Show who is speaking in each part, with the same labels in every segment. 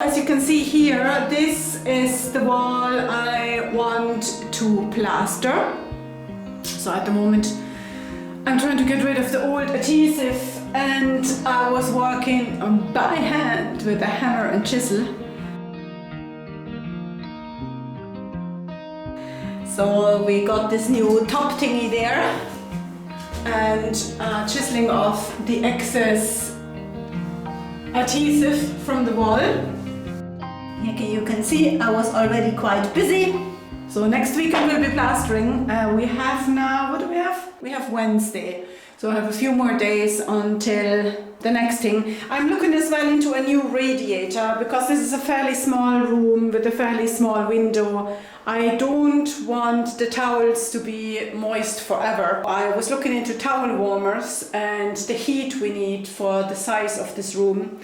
Speaker 1: As you can see here, this is the wall I want to plaster. So at the moment I'm trying to get rid of the old adhesive, and I was working by hand with a hammer and chisel. So we got this new top thingy there, and chiseling off the excess adhesive from the wall. Okay, you can see I was already quite busy. So next week I will be plastering. We have now, what do we have? We have Wednesday. So I have a few more days until the next thing. I'm looking as well into a new radiator, because this is a fairly small room with a fairly small window. I don't want the towels to be moist forever. I was looking into towel warmers and the heat we need for the size of this room.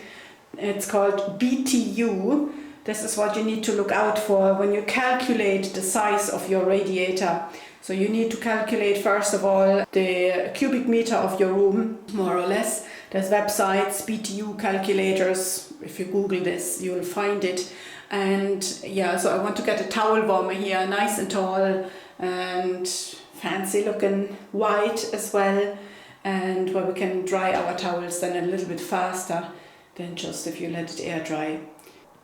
Speaker 1: It's called BTU. This is what you need to look out for when you calculate the size of your radiator. So you need to calculate first of all the cubic meter of your room, more or less. There's websites, BTU calculators. If you Google this, you'll find it. And yeah, so I want to get a towel warmer here, nice and tall and fancy looking, white as well, and where we can dry our towels then a little bit faster than just if you let it air dry.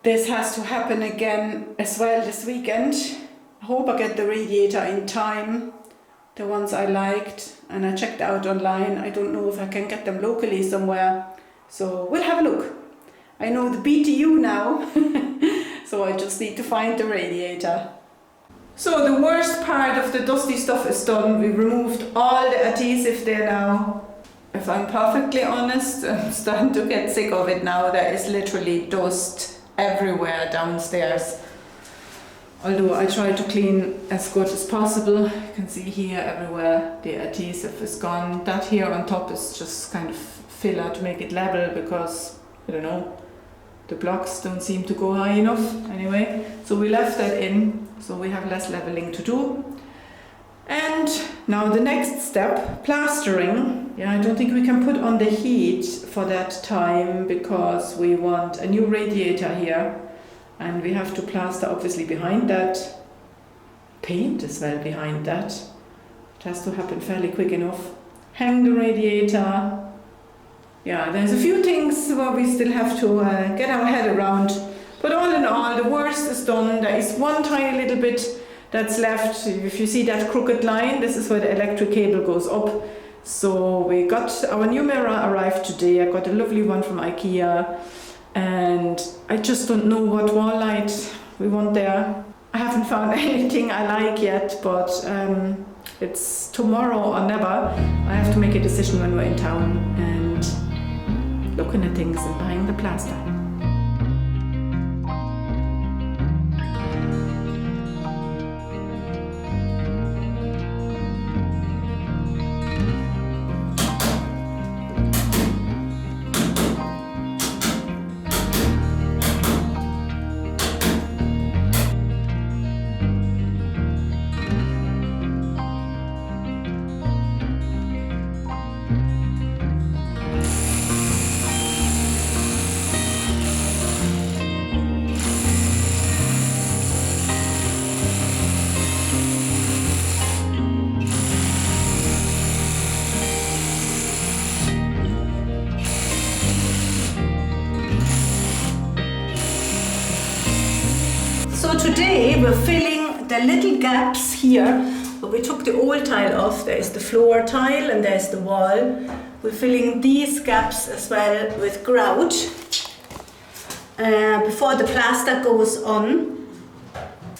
Speaker 1: This has to happen again as well this weekend. I hope I get the radiator in time, the ones I liked, and I checked out online. I don't know if I can get them locally somewhere, so we'll have a look. I know the BTU now, so I just need to find the radiator. So the worst part of the dusty stuff is done. We removed all the adhesive there now. If I'm perfectly honest, I'm starting to get sick of it now. There is literally dust everywhere downstairs. Although I try to clean as good as possible. You can see here everywhere the adhesive is gone. That here on top is just kind of filler to make it level, because, I don't know, the blocks don't seem to go high enough anyway. So we left that in, so we have less leveling to do. And now the next step, plastering. Yeah, I don't think we can put on the heat for that time, because we want a new radiator here. And we have to plaster obviously behind that, paint as well behind that. It has to happen fairly quick enough. Hang the radiator. Yeah, there's a few things where we still have to get our head around. But all in all, the worst is done. There is one tiny little bit that's left. If you see that crooked line, this is where the electric cable goes up. So we got our new mirror arrived today. I got a lovely one from IKEA. And I just don't know what wall light we want there. I haven't found anything I like yet, but it's tomorrow or never. I have to make a decision when we're in town and looking at things and buying the plaster. So today we're filling the little gaps here. We took the old tile off. There is the floor tile and there's the wall. We're filling these gaps as well with grout before the plaster goes on.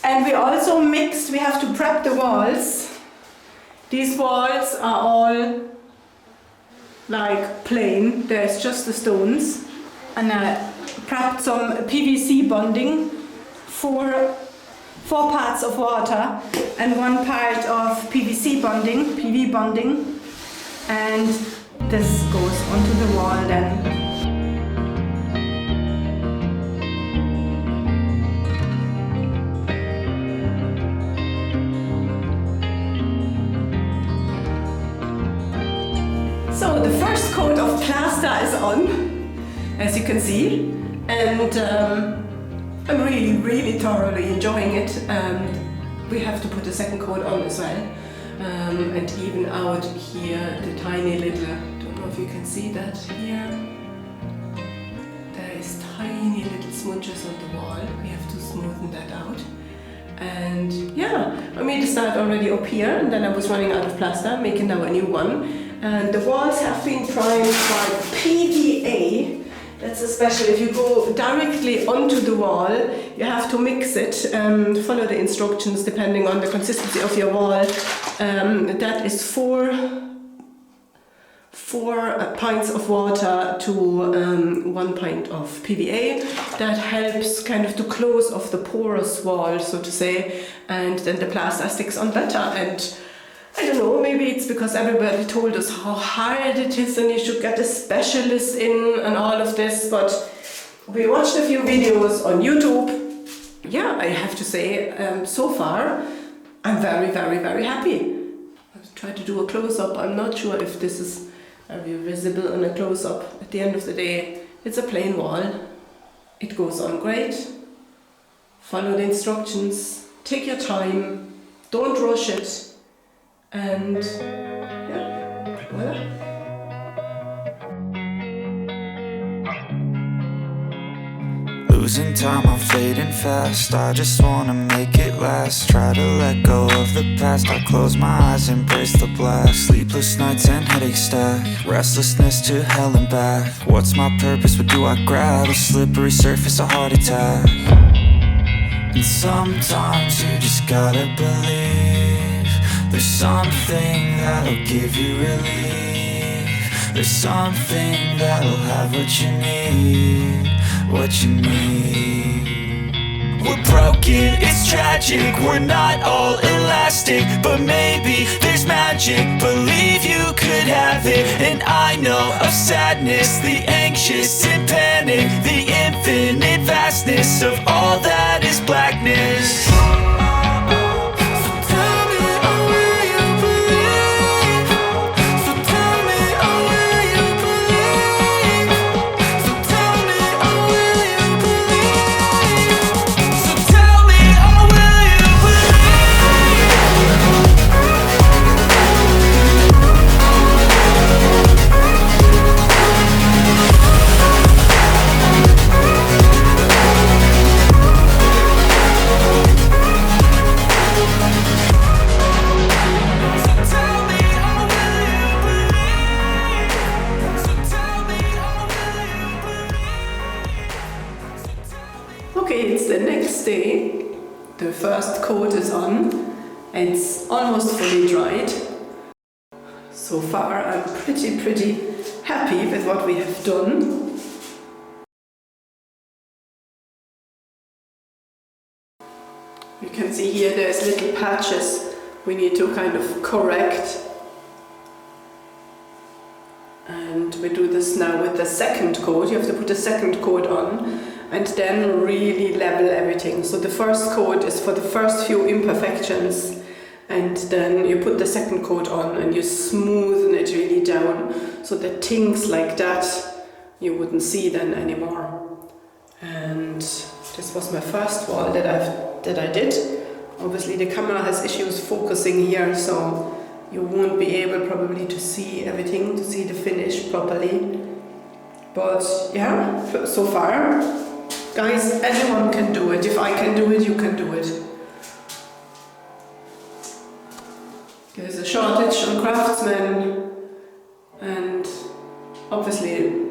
Speaker 1: And we also mixed, we have to prep the walls. These walls are all like plain. There's just the stones. And I prepped some PVC bonding. Four parts of water and 1 part of PVC bonding, PV bonding, and this goes onto the wall then. So the first coat of plaster is on, as you can see, and I'm really thoroughly enjoying it. We have to put a second coat on as well, and even out here the tiny little, don't know if you can see that here, there is tiny little smudges on the wall. We have to smoothen that out. And yeah, I made a start already up here, and then I was running out of plaster, making now a new one. And the walls have been primed by PVA. That's a special. If you go directly onto the wall, you have to mix it, follow the instructions depending on the consistency of your wall. That is four pints of water to 1 pint of PVA. That helps kind of to close off the porous wall, so to say, and then the plaster sticks on better. And I don't know, maybe it's because everybody told us how hard it is and you should get a specialist in and all of this, but we watched a few videos on YouTube. Yeah, I have to say, so far I'm very happy. I'll try to do a close-up. I'm not sure if this is very visible on a close-up. At the end of the day, it's a plain wall. It goes on great. Follow the instructions, take your time, don't rush it. And yeah, voila.
Speaker 2: Losing time, I'm fading fast. I just wanna make it last. Try to let go of the past. I close my eyes, embrace the blast. Sleepless nights and headaches stack. Restlessness to hell and back. What's my purpose? What do I grab? A slippery surface, a heart attack. And sometimes you just gotta believe there's something that'll give you relief. There's something that'll have what you need, what you need. We're broken, it's tragic, we're not all elastic, but maybe there's magic, believe you could have it. And I know of sadness, the anxious and panic, the infinite vastness of all that is blackness.
Speaker 1: Okay, it's the next day. The first coat is on. It's almost fully dried. So far I'm pretty happy with what we have done. You can see here there's little patches we need to kind of correct. And we do this now with the second coat. You have to put the second coat on and then really level everything. So the first coat is for the first few imperfections, and then you put the second coat on and you smoothen it really down so that things like that you wouldn't see then anymore. And this was my first wall that I did. Obviously the camera has issues focusing here, so you won't be able probably to see everything, to see the finish properly. But yeah, so far, guys, anyone can do it. If I can do it, you can do it. There's a shortage on craftsmen, and obviously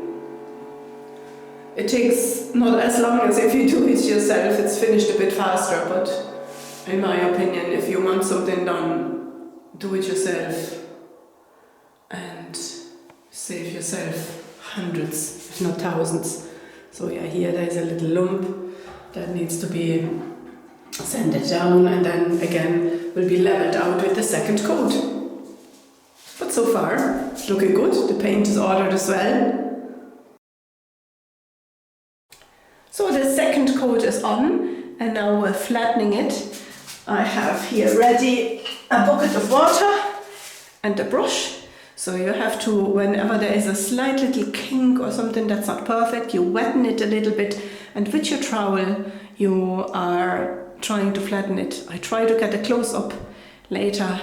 Speaker 1: it takes not as long as if you do it yourself. It's finished a bit faster, but in my opinion, if you want something done, do it yourself and save yourself hundreds, if not thousands. So yeah, here there's a little lump that needs to be sanded down, and then again will be leveled out with the second coat. But so far, it's looking good. The paint is ordered as well. So the second coat is on, and now we're flattening it. I have here ready a bucket of water and a brush. So you have to, whenever there is a slight little kink or something that's not perfect, you wetten it a little bit and with your trowel you are trying to flatten it. I try to get a close-up later.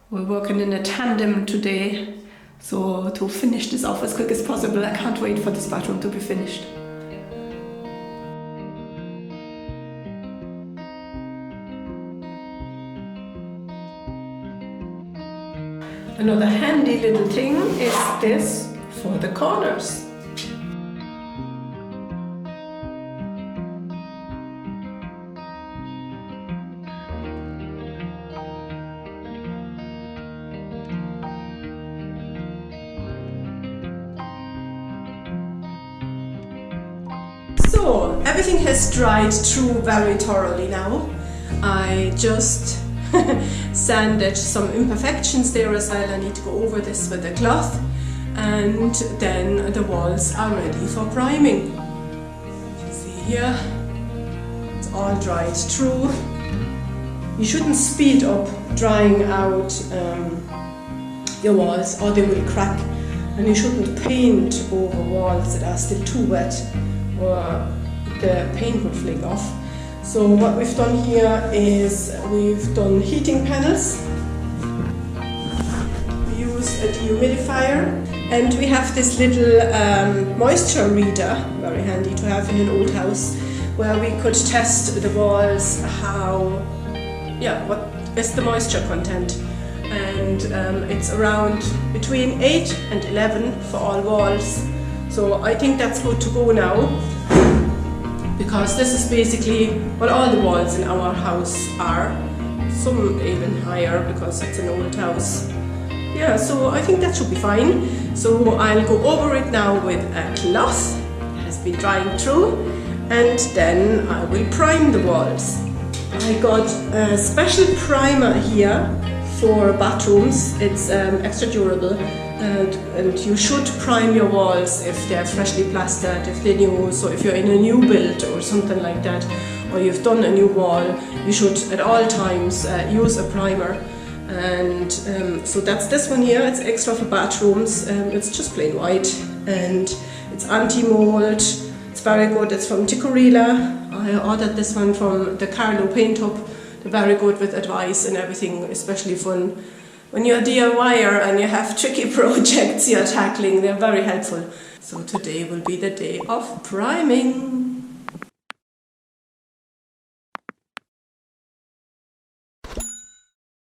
Speaker 1: We're working in a tandem today, so to finish this off as quick as possible. I can't wait for this bathroom to be finished. Another handy little thing is this for the corners. So everything has dried through very thoroughly now. I just sanded some imperfections there as well. I need to go over this with a cloth, and then the walls are ready for priming. You can see here, it's all dried through. You shouldn't speed up drying out your walls or they will crack, and you shouldn't paint over walls that are still too wet or the paint would flake off. So what we've done here is we've done heating panels. We use a dehumidifier, and we have this little moisture reader, very handy to have in an old house, where we could test the walls, what is the moisture content. And it's around between 8 and 11 for all walls. So I think that's good to go now, because this is basically what all the walls in our house are. Some even higher because it's an old house. Yeah, so I think that should be fine. So I'll go over it now with a cloth that has been drying through, and then I will prime the walls. I got a special primer here for bathrooms. It's extra durable, and you should prime your walls if they're freshly plastered, if they're new. So if you're in a new build or something like that, or you've done a new wall, you should at all times use a primer. And so that's this one here. It's extra for bathrooms. It's just plain white, and it's anti-mold. It's very good. It's from Ticorila. I ordered this one from the Carlo Paint Hub. They're very good with advice and everything, especially fun when you're a DIYer and you have tricky projects you're tackling. They're very helpful. So today will be the day of priming.